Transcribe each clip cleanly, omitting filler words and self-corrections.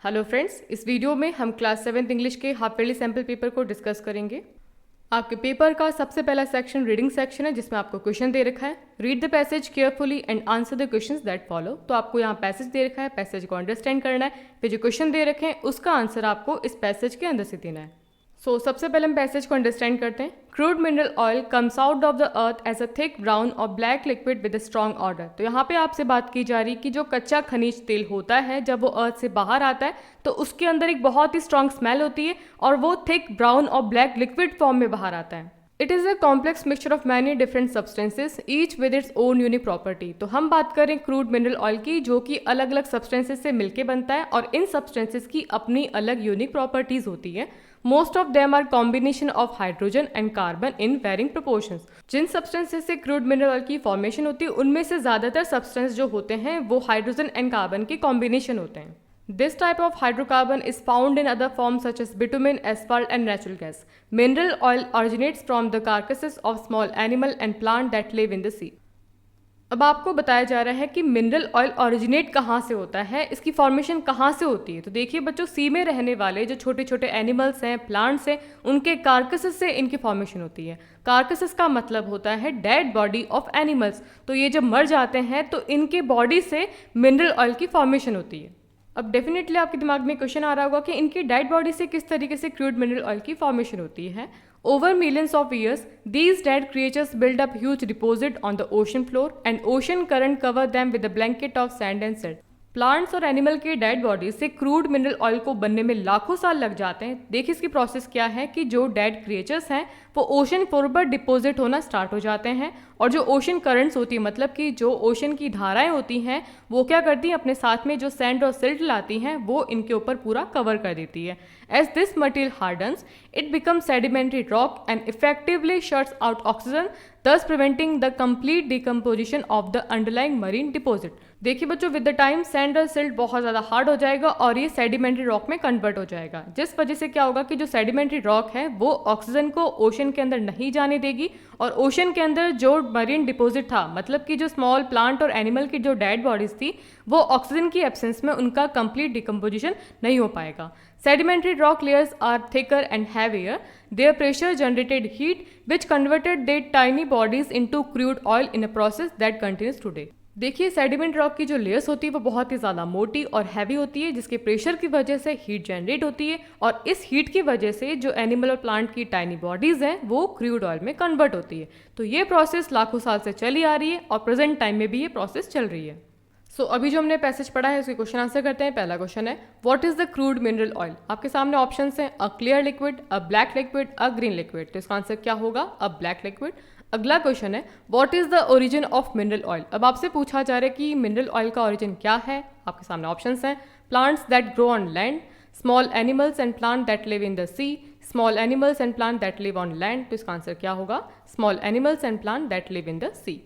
Hello friends, इस video में हम क्लास 7th इंग्लिश के हाफ ईयरली सैम्पल पेपर को डिस्कस करेंगे। आपके पेपर का सबसे पहला सेक्शन रीडिंग सेक्शन है, जिसमें आपको क्वेश्चन दे रखा है। Read the passage carefully and answer the questions that follow. तो आपको यहाँ पैसेज दे रखा है, पैसेज को अंडरस्टैंड करना है, फिर जो क्वेश्चन दे रखे हैं उसका आंसर आपको इस पैसेज के अंदर से देना है। सबसे पहले हम पैसेज को अंडरस्टैंड करते हैं। Crude mineral oil comes out of the earth as a thick brown और black liquid with a strong order. तो यहाँ पे आपसे बात की जा रही कि जो कच्चा खनिज तेल होता है जब वो अर्थ से बाहर आता है तो उसके अंदर एक बहुत ही स्ट्रॉन्ग स्मेल होती है और वो थिक ब्राउन और ब्लैक लिक्विड फॉर्म में बाहर आता है। It is a complex mixture of many different substances each with its own unique property. तो हम बात करें क्रूड मिनरल ऑयल की, जो कि अलग अलग सब्सटेंसेस से मिलके बनता है और इन सब्सटेंसेस की अपनी अलग यूनिक प्रॉपर्टीज होती है। Most of them are combination of hydrogen and carbon in varying proportions. जिन सब्सटेंसेस से क्रूड मिनरल ऑयल की फॉर्मेशन होती है उनमें से ज़्यादातर सब्सटेंस जो होते हैं वो हाइड्रोजन एंड कार्बन के कॉम्बिनेशन होते हैं। This type of hydrocarbon is found in other forms such as bitumen, asphalt and natural gas. Mineral oil originates from the carcasses of small animal and plant that live in the sea. अब आपको बताया जा रहा है कि mineral oil originate कहाँ से होता है, इसकी फॉर्मेशन कहाँ से होती है। तो देखिए बच्चों, सी में रहने वाले जो छोटे छोटे एनिमल्स हैं, प्लांट्स हैं, उनके कार्कसेस से इनकी फॉर्मेशन होती है। कार्कसेस का मतलब होता है डेड बॉडी ऑफ एनिमल्स। तो ये जब मर जाते हैं तो इनके बॉडी से मिनरल ऑयल की फॉर्मेशन होती है। अब डेफिनेटली आपके दिमाग में क्वेश्चन आ रहा होगा कि इनकी डेड बॉडी से किस तरीके से क्रूड मिनरल ऑयल की फॉर्मेशन होती है। Over millions of years these dead creatures build up huge deposit on the ocean floor and ocean current cover them with a blanket of sand and silt. Plants और animal के dead body से crude mineral oil को बनने में लाखों साल लग जाते हैं। देखिए इसकी प्रोसेस क्या है कि जो डेड क्रिएचर्स हैं वो ओशन फ्लोर पर डिपोजिट होना स्टार्ट हो जाते हैं और जो ओशन करंट्स होती है, मतलब कि जो ओशन की धाराएं होती हैं, वो क्या करती हैं, अपने साथ में जो सैंड और सिल्ट लाती हैं वो इनके ऊपर पूरा कवर कर देती है। As this material hardens it becomes sedimentary rock and effectively shuts out oxygen, thus preventing the complete decomposition of the underlying marine deposit। देखिए बच्चों, विद द टाइम सैंड और सिल्ट बहुत ज़्यादा हार्ड हो जाएगा और ये सेडिमेंट्री रॉक में कन्वर्ट हो जाएगा, जिस वजह से क्या होगा कि जो सेडिमेंट्री रॉक है वो ऑक्सीजन को ओशन के अंदर नहीं जाने देगी और ओशन के अंदर जो मरीन डिपॉजिट था, मतलब कि जो स्मॉल प्लांट और एनिमल की जो डेड बॉडीज थी, वो ऑक्सीजन की एब्सेंस में उनका कंप्लीट डिकम्पोजिशन नहीं हो पाएगा। Sedimentary rock layers are thicker and heavier. Their pressure generated heat which converted their tiny bodies into crude oil in a process that continues today। देखिए sediment rock की जो layers होती है वो बहुत ही ज़्यादा मोटी और हैवी होती है, जिसके प्रेशर की वजह से हीट जनरेट होती है और इस हीट की वजह से जो एनिमल और प्लांट की टाइनी बॉडीज़ हैं वो क्रूड ऑयल में कन्वर्ट होती है। तो ये प्रोसेस लाखों साल से चली आ रही है और प्रेजेंट टाइम में भी ये प्रोसेस चल रही है। अभी जो हमने पैसेज पढ़ा है उसके क्वेश्चन आंसर करते हैं। पहला क्वेश्चन है what is the crude mineral oil. आपके सामने ऑप्शंस हैं a clear liquid, a black liquid, a green liquid. तो इसका आंसर क्या होगा? अ ब्लैक लिक्विड। अगला क्वेश्चन है what is the origin of mineral oil. अब आपसे पूछा जा रहा है कि मिनरल ऑयल का ओरिजिन क्या है। आपके सामने ऑप्शंस हैं plants that grow on land, small animals and plant that live in the sea, small animals and plant that live on land. तो इसका आंसर क्या होगा? Small animals and plant that live in the sea.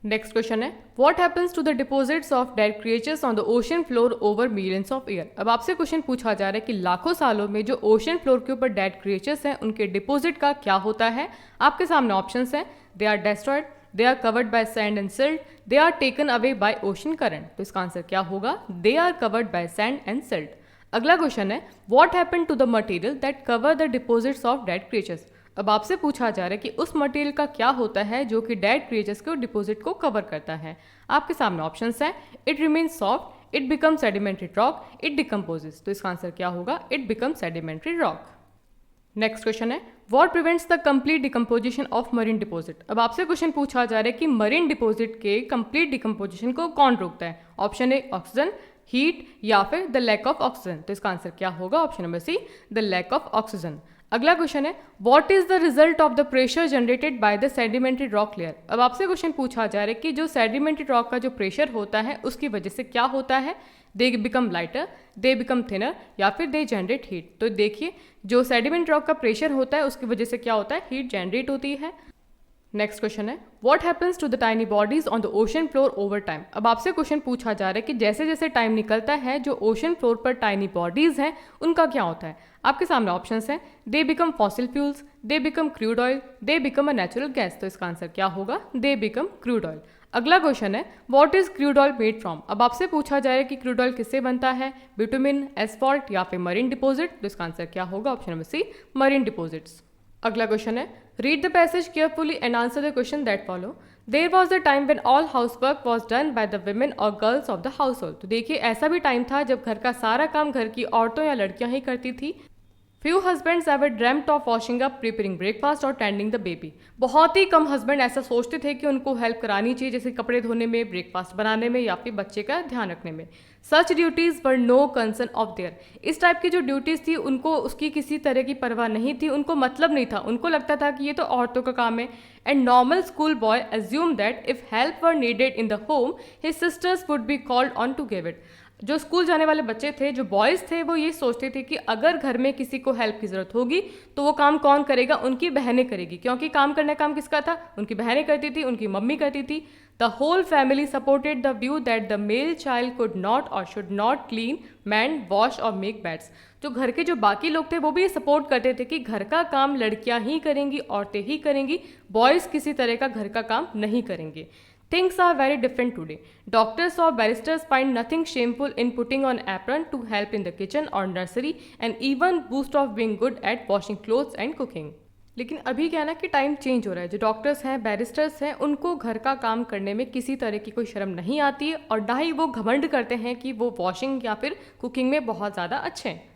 Next question है what happens to the deposits of dead creatures on the ocean floor over millions of year. अब आपसे question पूछा जा रहा है कि लाखों सालों में जो ओशन फ्लोर के ऊपर डेड क्रिएचर्स हैं उनके डिपॉजिट का क्या होता है। आपके सामने ऑप्शंस हैं they are destroyed, they are covered by sand and silt, they are taken away by ocean current. तो इसका आंसर क्या होगा? They are covered by sand and silt. अगला क्वेश्चन है what happened to the material that cover the deposits of dead creatures. अब आपसे पूछा जा रहा है कि उस मटेरियल का क्या होता है जो कि डेड क्रिएचर्स के डिपॉजिट को कवर करता है। आपके सामने ऑप्शंस हैं it remains soft, it become sedimentary rock, it decomposes. तो इसका आंसर क्या होगा? It become sedimentary rock. Next question है what prevents the complete decomposition of marine deposit. अब आपसे क्वेश्चन पूछा जा रहा है कि मरीन डिपॉजिट के कंप्लीट डिकम्पोजिशन को कौन रोकता है। ऑप्शन ए ऑक्सीजन, हीट या फिर द लैक ऑफ ऑक्सीजन। तो इसका आंसर क्या होगा? Option number C the lack of oxygen. अगला क्वेश्चन है what is the result of the pressure generated by the sedimentary rock layer. अब आपसे क्वेश्चन पूछा जा रहा है कि जो सेडिमेंट्री रॉक का जो प्रेशर होता है उसकी वजह से क्या होता है। They become lighter, they become thinner या फिर दे जनरेट हीट। तो देखिए जो सेडिमेंट रॉक का प्रेशर होता है उसकी वजह से क्या होता है? हीट जनरेट होती है। नेक्स्ट क्वेश्चन है what happens to the tiny bodies on the ocean floor over time. अब आपसे क्वेश्चन पूछा जा रहा है कि जैसे जैसे टाइम निकलता है जो ओशन फ्लोर पर टाइनी बॉडीज हैं उनका क्या होता है। आपके सामने ऑप्शंस हैं they become fossil fuels, they become crude oil, they become a natural gas. तो इसका आंसर क्या होगा? They become crude oil. अगला क्वेश्चन है what is crude oil made from. अब आपसे पूछा जाए कि क्रूड ऑयल किससे बनता है, बिटुमिन, एस्फॉल्ट या फिर मरीन डिपॉजिट। तो इसका आंसर क्या होगा, option number C, marine deposits. अगला क्वेश्चन है read the passage carefully and answer the question that follow. There was the time when all house work was done by the women और girls of the household. तो देखिए ऐसा भी time था जब घर का सारा काम घर की औरतों या लड़कियां ही करती थी। Few husbands ever dreamt of washing up, preparing breakfast और टेंडिंग द बेबी। बहुत ही कम हस्बैंड ऐसा सोचते थे कि उनको हेल्प करानी चाहिए, जैसे कपड़े धोने में, ब्रेकफास्ट बनाने में या फिर बच्चे का ध्यान रखने में। Such duties were no concern of their. इस टाइप की जो ड्यूटीज थी उनको उसकी किसी तरह की परवाह नहीं थी, उनको मतलब नहीं था, उनको लगता था कि ये तो औरतों का काम है। And normal school boy assume that if help were needed in the home his sisters would be called on to give it. जो स्कूल जाने वाले बच्चे थे, जो बॉयज़ थे, वो ये सोचते थे कि अगर घर में किसी को हेल्प की ज़रूरत होगी तो वो काम कौन करेगा, उनकी बहनें करेगी, क्योंकि काम करने का काम किसका था, उनकी बहनें करती थी, उनकी मम्मी करती थी। The whole family supported the view that the male child could not और should not clean, mend, wash और मेक बेड्स। जो घर के जो बाकी लोग थे वो भी ये सपोर्ट करते थे कि घर का काम लड़कियां ही करेंगी, औरतें ही करेंगी, बॉयज़ किसी तरह का घर का काम नहीं करेंगे। Things are very different today. Doctors or barristers find nothing shameful in putting on apron to help in the kitchen or nursery and even boast of being good at washing clothes and cooking. लेकिन अभी क्या है ना कि time change हो रहा है। जो डॉक्टर्स हैं, बैरिस्टर्स हैं, उनको घर का काम करने में किसी तरह की कोई शर्म नहीं आती है और ना ही वो घमंड करते हैं कि वो वॉशिंग या फिर कुकिंग में बहुत ज़्यादा अच्छे हैं।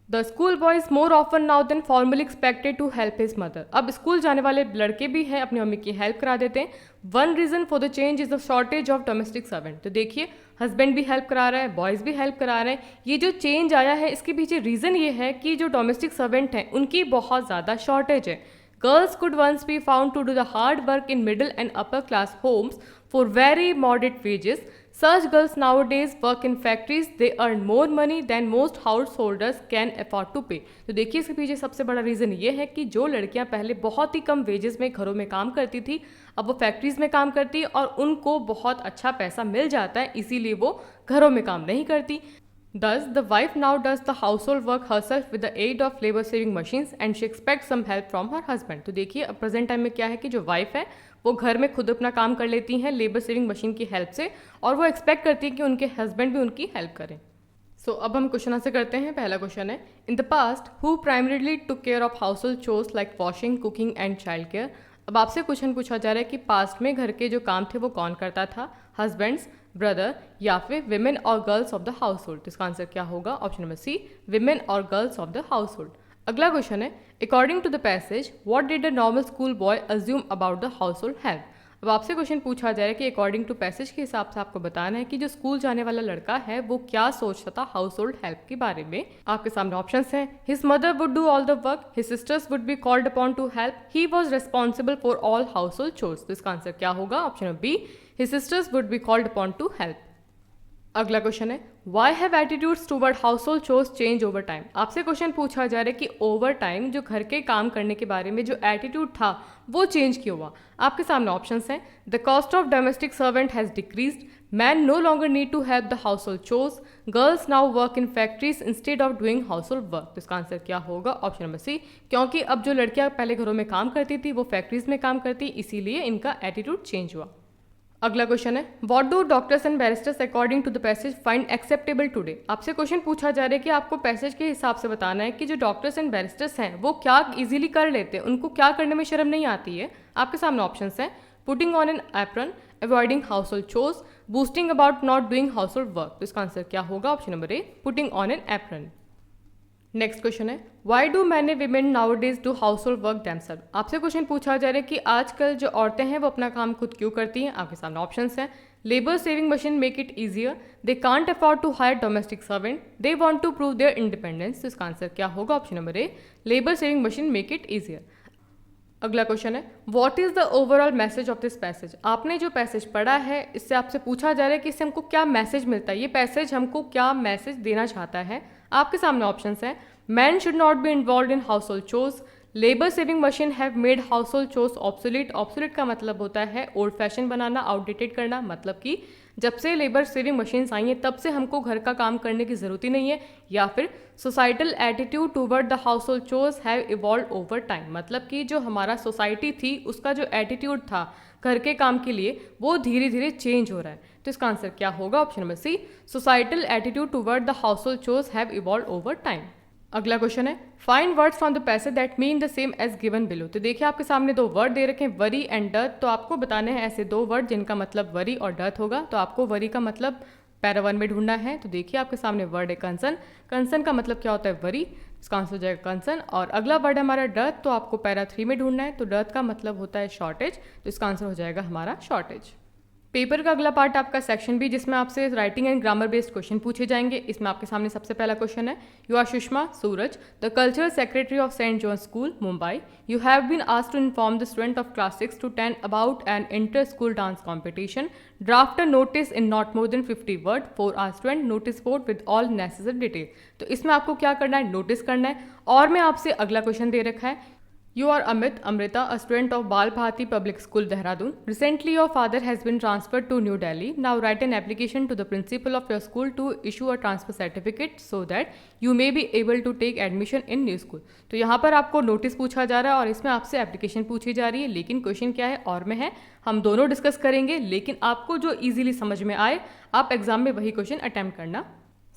The school boy is more often now than formerly expected to help his mother. अब स्कूल जाने वाले लड़के भी हैं अपनी मम्मी की हेल्प करा देते हैं। One reason for the change is the shortage of domestic servant. तो देखिए हस्बैंड भी हेल्प करा रहा है, बॉयज़ भी हेल्प करा रहे हैं। ये जो चेंज आया है इसके पीछे रीज़न ये है कि जो डोमेस्टिक सर्वेंट हैं उनकी बहुत ज़्यादा शॉर्टेज है। Girls could once be found to do the hard work in middle and upper class homes for very moderate wages. Such girls nowadays work in factories. They earn more money than most householders can afford to pay. तो देखिए इसके पीछे सबसे बड़ा reason ये है कि जो लड़कियां पहले बहुत ही कम वेजेस में घरों में काम करती थी, अब वो फैक्ट्रीज में काम करती और उनको बहुत अच्छा पैसा मिल जाता है, इसीलिए वो घरों में काम नहीं करती। Thus, the wife now does the household work herself with the aid of labor saving machines and she expects some help from her husband. तो देखिए अब प्रेजेंट टाइम में क्या है कि जो वाइफ है वो घर में खुद अपना काम कर लेती हैं लेबर सेविंग मशीन की हेल्प से, और वो एक्सपेक्ट करती है कि उनके हस्बैंड भी उनकी हेल्प करें। सो अब हम क्वेश्चन आंसर करते हैं। पहला क्वेश्चन है in the past who primarily took care of house hold chores like washing, cooking and child care. अब आपसे क्वेश्चन पूछा जा रहा है कि पास्ट में घर के जो काम थे वो कौन करता था, हस्बैंड्स, ब्रदर या फिर विमेन और girls of the household. तो इसका आंसर क्या होगा, ऑप्शन नंबर सी, विमेन और girls of the household. अगला क्वेश्चन है according to the passage what did a normal school boy assume about the household help. अब आपसे question पूछा जा रहा है कि अकॉर्डिंग टू पैसेज के हिसाब से आपको बताना है कि जो स्कूल जाने वाला लड़का है वो क्या सोचता था हाउस होल्ड हेल्प के बारे में। आपके सामने ऑप्शंस हैं, his mother would do all the work, his sisters would be called upon to help, he was responsible for all household chores. तो इसका आंसर क्या होगा, option B, his sisters would be called upon to help. अगला question है why have attitudes toward household chores change over time. आपसे question पूछा जा रहा है कि ओवर टाइम जो घर के काम करने के बारे में जो एटीट्यूड था वो चेंज क्यों हुआ। आपके सामने ऑप्शंस हैं, the cost of domestic servant has decreased, man no longer need to help the household chores, girls now work in factories instead of doing household work. तो इसका answer क्या होगा, option number सी, क्योंकि अब जो लड़कियां पहले घरों में काम करती थी वो फैक्ट्रीज में काम करती, इसीलिए इनका एटीट्यूड चेंज हुआ। अगला क्वेश्चन है what do doctors and barristers according to the passage find acceptable today. आपसे क्वेश्चन पूछा जा रहा है कि आपको पैसेज के हिसाब से बताना है कि जो डॉक्टर्स एंड बैरिस्टर्स हैं वो क्या इजीली कर लेते हैं, उनको क्या करने में शर्म नहीं आती है। आपके सामने ऑप्शंस हैं, putting on an apron, avoiding household chores, boosting about not doing household work. तो इसका आंसर क्या होगा, option number A, putting on an apron. Next question है why do many women nowadays do household work themselves. आपसे question पूछा जा रहा है कि आजकल जो औरतें हैं वो अपना काम खुद क्यों करती हैं। आपके सामने ऑप्शंस हैं, labour saving machine make it easier, they can't afford to hire domestic servant, they want to prove their independence. तो इसका आंसर क्या होगा, option number A, labour saving machine make it easier. अगला क्वेश्चन है what is the overall message of this passage. आपने जो passage पढ़ा है इससे आपसे पूछा जा रहा है कि इससे हमको क्या मैसेज मिलता है, ये पैसेज हमको क्या मैसेज देना चाहता है। आपके सामने ऑप्शंस हैं, man should not be involve in house hold chores, labour saving machine have made house hold chores obsolete. Obsolete का मतलब होता है ओल्ड फैशन बनाना, आउटडेटेड करना, मतलब कि जब से लेबर सेविंग मशीन्स आई हैं तब से हमको घर का काम करने की ज़रूरत ही नहीं है, या फिर societal attitude toward the household chores have evolve over time, मतलब कि जो हमारा सोसाइटी थी उसका जो एटीट्यूड था घर के काम के लिए वो धीरे धीरे चेंज हो रहा है। तो इसका आंसर क्या होगा? Option number C, societal attitude toward the household chores have evolve over time. अगला क्वेश्चन है, find words from the passage that mean the same as given below. तो देखिए आपके सामने दो वर्ड दे रखे हैं, वरी एंड डर्थ। तो आपको बताने हैं ऐसे दो वर्ड जिनका मतलब वरी और डर्थ होगा। तो आपको वरी का मतलब पैरा 1 में ढूंढना है। तो देखिए आपके सामने वर्ड है कंसर्न। कंसर्न का मतलब क्या होता है? वरी। इसका आंसर हो जाएगा कंसर्न। और अगला वर्ड है हमारा डर्थ। तो आपको पैरा 3 में ढूंढना है। तो डर्थ का मतलब होता है शॉर्टेज। तो इसका आंसर हो जाएगा हमारा शॉर्टेज। पेपर का अगला पार्ट आपका सेक्शन बी, जिसमें आपसे writing and grammar based question पूछे जाएंगे। इसमें आपके सामने सबसे पहला क्वेश्चन है, you are Sushma Suraj, the cultural secretary of Saint John school Mumbai. You have been asked to inform the student of class 6 to 10 about an inter school dance competition. Draft a notice in not more than 50 word for our student notice board with all necessary detail. तो इसमें आपको क्या करना है? Notice करना है। और मैं आपसे अगला क्वेश्चन दे रखा है, You are Amit Amrita, a student of Bal Bharati Public School, Dehradun. Recently, your father has been transferred to New Delhi. Now, write an application to the principal of your school to issue a transfer certificate so that you may be able to take admission in new school. तो यहाँ पर आपको notice पूछा जा रहा है और इसमें आपसे एप्लीकेशन पूछी जा रही है, लेकिन क्वेश्चन क्या है और में है, हम दोनों डिस्कस करेंगे, लेकिन आपको जो इजीली समझ में आए आप एग्जाम में वही क्वेश्चन अटेम्प्ट करना।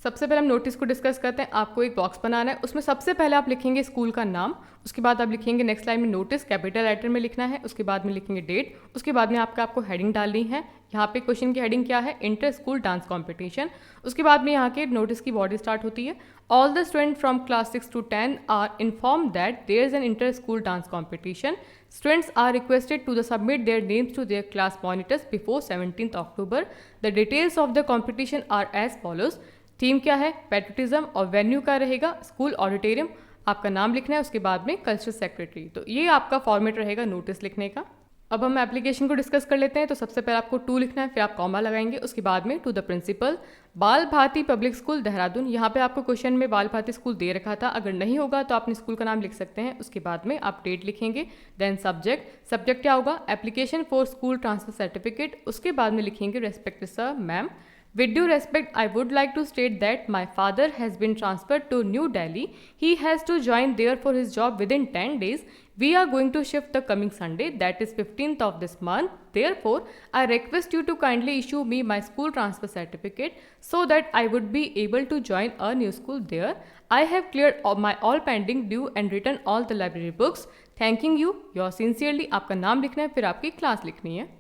सबसे पहले हम नोटिस को डिस्कस करते हैं। आपको एक बॉक्स बनाना है, उसमें सबसे पहले आप लिखेंगे स्कूल का नाम, उसके बाद आप लिखेंगे नेक्स्ट लाइन में नोटिस, कैपिटल लेटर में लिखना है, उसके बाद में लिखेंगे डेट, उसके बाद में आपको हेडिंग डालनी है। यहाँ पे क्वेश्चन की हेडिंग क्या है? Inter school dance competition. उसके बाद में यहाँ के नोटिस की बॉडी स्टार्ट होती है, all the student from class 6 to 10 are inform that there is an inter school dance competition. Students are requested to submit their names to their class monitors before 17th October. The details of the competition are as follows. Theme क्या है? Patriotism. और venue क्या रहेगा? School auditorium. आपका नाम लिखना है, उसके बाद में कल्चरल सेक्रेटरी। तो ये आपका फॉर्मेट रहेगा नोटिस लिखने का। अब हम एप्लीकेशन को डिस्कस कर लेते हैं। तो सबसे पहले आपको टू लिखना है, फिर आप कॉमा लगाएंगे, उसके बाद में टू द प्रिंसिपल बाल भारती पब्लिक स्कूल देहरादून। यहाँ पे आपको क्वेश्चन में बाल भारती स्कूल दे रखा था, अगर नहीं होगा तो आपने स्कूल का नाम लिख सकते हैं। उसके बाद में आप डेट लिखेंगे, देन सब्जेक्ट क्या होगा? Application for school transfer certificate. उसके बाद में लिखेंगे respected sir ma'am. With due respect, I would like to state that my father has been transferred to New Delhi. He has to join there for his job within 10 days. We are going to shift the coming Sunday, that is 15th of this month. Therefore, I request you to kindly issue me my school transfer certificate so that I would be able to join a new school there. I have cleared my all pending due and written all the library books. Thanking you, yours sincerely। आपका नाम लिखना है, फिर आपकी class लिखनी है।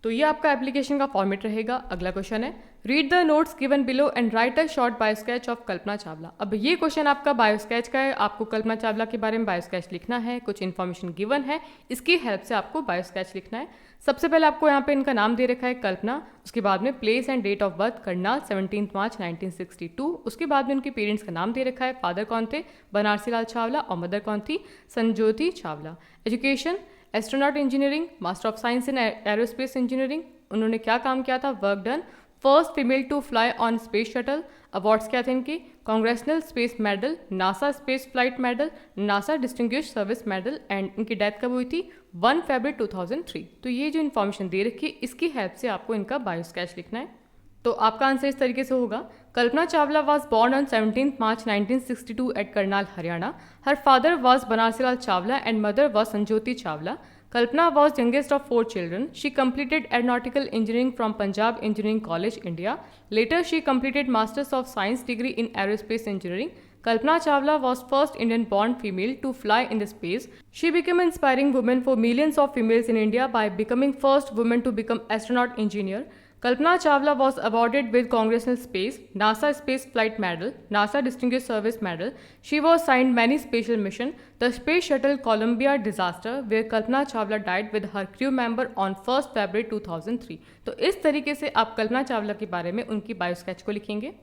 तो ये आपका एप्लीकेशन का फॉर्मेट रहेगा। अगला क्वेश्चन है, read the notes given below and write a short bio sketch of Kalpana Chawla. अब ये क्वेश्चन आपका बायो स्केच का है, आपको कल्पना चावला के बारे में बायो स्केच लिखना है, कुछ इन्फॉर्मेशन गिवन है, इसकी हेल्प से आपको बायो स्केच लिखना है। सबसे पहले आपको यहाँ पे इनका नाम दे रखा है कल्पना, उसके बाद में place and date of birth Karnal 17 March 1962। उसके बाद में उनके पेरेंट्स का नाम दे रखा है, फादर कौन थे? बनारसी लाल चावला, और मदर कौन थी? Sanjyoti Chawla. Education astronaut engineering, master of science in aerospace engineering. उन्होंने क्या काम किया था? Work done, first female to fly on space shuttle. Awards क्या थे इनके? Congressional space medal, NASA space flight medal, NASA distinguished service medal. And इनकी death कब हुई थी? 1 फरवरी 2003। तो ये जो इन्फॉर्मेशन दे रखी है, इसकी हेल्प से आपको इनका बायो स्केच लिखना है। तो आपका आंसर इस तरीके से होगा, Kalpana Chawla was born on 17 March 1962 at Karnal Haryana. Her father was Banarasi Lal Chawla and mother was Sanjyoti Chawla. Kalpana was youngest of 4 children. She completed aeronautical engineering from Punjab Engineering College, India. Later, she completed Masters of Science degree in Aerospace Engineering. Kalpana Chawla was first Indian-born female to fly in the space. She became an inspiring woman for millions of females in India by becoming first woman to become astronaut engineer. Kalpana Chawla was awarded with Congressional Space, NASA Space Flight Medal, NASA Distinguished Service Medal. She was assigned many special missions. The Space Shuttle Columbia disaster, where Kalpana Chawla died with her crew member on 1st February 2003. तो इस तरीके से आप कल्पना चावला के बारे में उनकी bio sketch को लिखेंगे।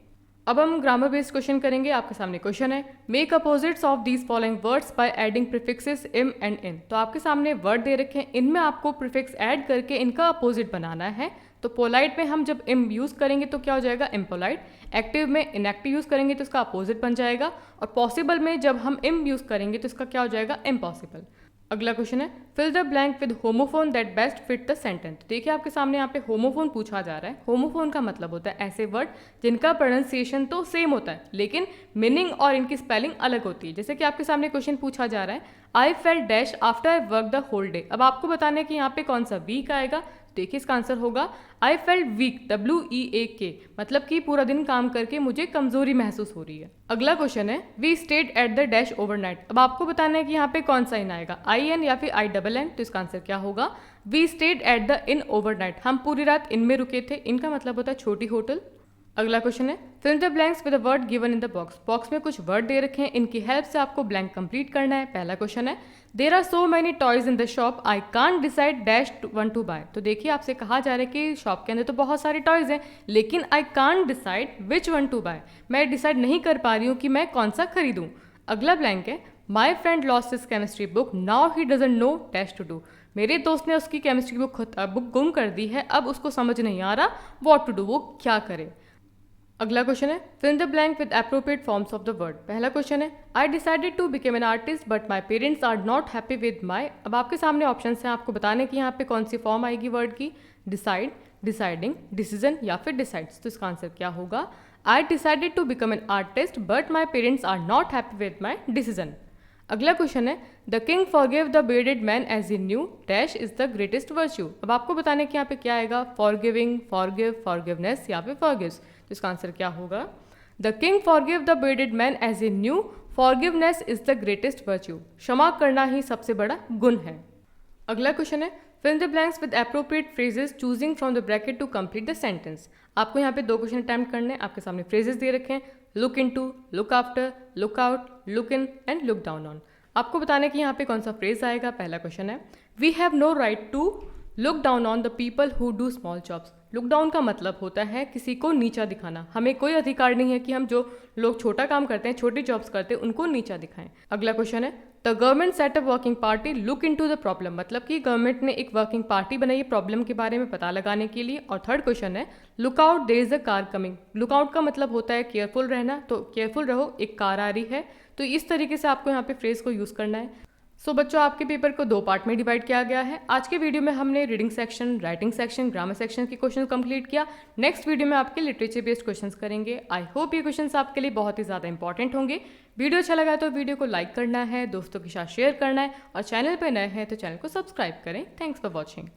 अब हम ग्रामर बेस्ड क्वेश्चन करेंगे। आपके सामने क्वेश्चन है, make opposites of these following words by adding prefixes इम एंड इन। तो आपके सामने वर्ड दे रखे हैं, इनमें आपको प्रीफिक्स ऐड करके इनका अपोजिट बनाना है। तो पोलाइट में हम जब इम यूज़ करेंगे तो क्या हो जाएगा? इम्पोलाइट। एक्टिव में इनएक्टिव यूज़ करेंगे तो इसका अपोजिट बन जाएगा। और पॉसिबल में जब हम इम यूज़ करेंगे तो इसका क्या हो जाएगा? इम्पॉसिबल। अगला क्वेश्चन है fill the blank with homophone that best fit the sentence. देखिए आपके सामने यहाँ पे होमोफोन पूछा जा रहा है। होमोफोन का मतलब होता है ऐसे वर्ड जिनका प्रोनाउंसिएशन तो सेम होता है लेकिन मीनिंग और इनकी स्पेलिंग अलग होती है। जैसे कि आपके सामने क्वेश्चन पूछा जा रहा है I felt dash after I work the whole day. अब आपको बताना है कि यहाँ पे कौन सा वीक आएगा। देखिए इसका आंसर होगा आई फेल्ट वीक, WEAK, मतलब कि पूरा दिन काम करके मुझे कमजोरी महसूस हो रही है। अगला क्वेश्चन है we stayed at the dash overnight. अब आपको बताना है कि यहाँ पे कौन सा इन आएगा, IN या फिर INN। तो इसका आंसर क्या होगा, we stayed at the inn overnight. हम पूरी रात इन में रुके थे। इनका मतलब होता है छोटी होटल। अगला क्वेश्चन है fill the blanks with the word given in the box. Box में कुछ वर्ड दे रखे हैं, इनकी हेल्प से आपको ब्लैंक कंप्लीट करना है। पहला क्वेश्चन है there are so many toys in the shop I can't decide dash one to buy. तो देखिए आपसे कहा जा रहा है कि शॉप के अंदर तो बहुत सारे टॉयज हैं लेकिन I can't decide which one to buy, मैं डिसाइड नहीं कर पा रही हूँ कि मैं कौन सा खरीदूँ। अगला ब्लैंक है my friend lost his chemistry book now he doesn't know dash to do. मेरे दोस्त ने उसकी केमिस्ट्री बुक गुम कर दी है, अब उसको समझ नहीं आ रहा व्हाट टू डू, वो क्या करे। अगला क्वेश्चन है fill the blank with appropriate forms of the word. पहला क्वेश्चन है I decided to become an artist but my parents are not happy with my. अब आपके सामने ऑप्शन हैं, आपको बताने कि यहाँ पे कौन सी फॉर्म आएगी वर्ड की, डिसाइड, डिसाइडिंग, डिसीजन या फिर डिसाइड्स। तो इसका आंसर क्या होगा, I decided to become an artist but my parents are not happy with my decision. अगला क्वेश्चन है the king forgive the bearded man as he knew dash is the greatest virtue. अब आपको बताने कि यहाँ पे क्या आएगा, फॉरगिविंग, फॉरगिव, फॉरगिवनेस या फिर फॉरगिव्स। तो इसका आंसर क्या होगा, the king forgive the bearded man as he knew forgiveness is the greatest virtue. क्षमा करना ही सबसे बड़ा गुण है। अगला क्वेश्चन है fill the blanks with appropriate phrases choosing from the bracket to complete the sentence. आपको यहाँ पे 2 क्वेश्चन अटेम्प्ट करने हैं। आपके सामने फ्रेजेस दे रखे हैं, look into, look after, look out, look in and look down on. आपको बताने कि यहाँ पे कौन सा फ्रेज आएगा। पहला क्वेश्चन है we have no right to look down on the people who do small jobs. Look down का मतलब होता है किसी को नीचा दिखाना। हमें कोई अधिकार नहीं है कि हम जो लोग छोटा काम करते हैं, छोटी जॉब्स करते हैं, उनको नीचा दिखाएं। अगला क्वेश्चन है the government set up working party look into the problem. मतलब कि गवर्नमेंट ने एक वर्किंग पार्टी बनाई है प्रॉब्लम के बारे में पता लगाने के लिए। और थर्ड क्वेश्चन है look out there is a car coming. Look out का मतलब होता है केयरफुल रहना, तो केयरफुल रहो, एक कार आ रही है। तो इस तरीके से आपको यहाँ पे फ्रेज को यूज करना है। सो बच्चों आपके पेपर को 2 पार्ट में डिवाइड किया गया है। आज के वीडियो में हमने reading section, writing section, grammar section के क्वेश्चन कंप्लीट किया। नेक्स्ट वीडियो में आपके लिटरेचर बेस्ड क्वेश्चंस करेंगे। आई होप ये क्वेश्चंस आपके लिए बहुत ही ज़्यादा इंपॉर्टेंट होंगे। वीडियो अच्छा लगा तो वीडियो को लाइक करना है, दोस्तों के साथ शेयर करना है और चैनल पर नए हैं तो चैनल को सब्सक्राइब करें। Thanks for watching.